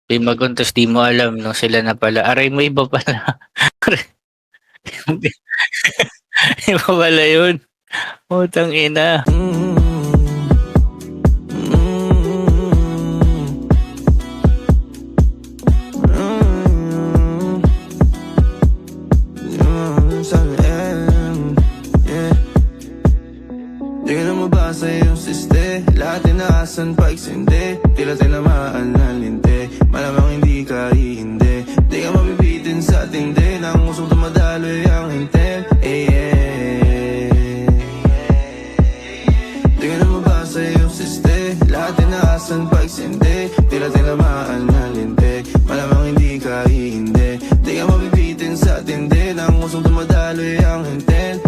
Di maguntos di mo alam 'no, sila na pala, aray mo iba pala. Hindi. Iba pala yun, putang ina. Di ka na mabasa yung siste, lahat inaasan pa eksende, tila tinamaan ng linte, malamang hindi ka hihindi. Di ka mabibitin sa tindi, nang usong tumadaloy ang intent, Di ka na mabasa yung siste, lahat inaasan pa eksende, tila tinamaan ng linte, malamang hindi ka hihindi. Di ka mabibitin sa tindi, nang usong tumadaloy ang intent,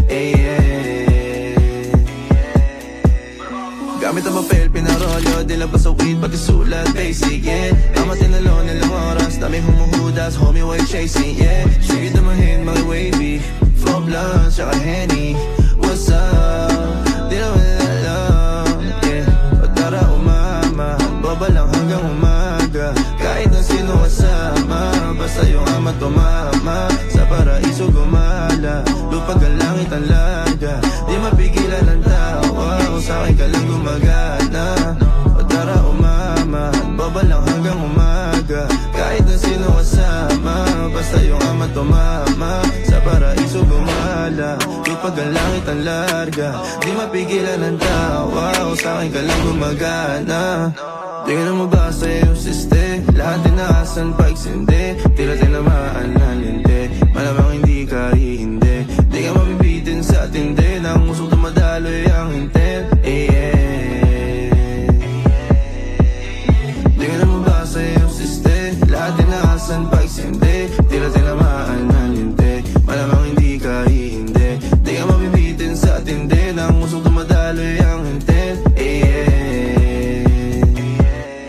Gamit ang papel, pinarolyo, di lang pa sa weed, pati sulat, basic, yeah. Ama tinalo nilang oras, dami humuhudas, homie, why chasing, yeah. Sige damahin, mga wavy, flow blunt, tsaka Henny, what's up? Di naman alam, yeah. O tara umama, baba lang hanggang umaga, kahit na sino kasama, basta yung ama tumama, sa paraiso gumala, lupag ang langit ang laga, di mapigilan ang tawa, kung sa'kin ka lang gumagana. O tara umama, baba lang hanggang umaga, kahit na sino kasama, basta yung ama tumama, sa paraiso gumala, lupag ang langit ang larga, di mapigilan ang tawa, kung sa'kin ka lang gumagana. Di ka na mabasa yung siste, lahat inaasan pa eksende,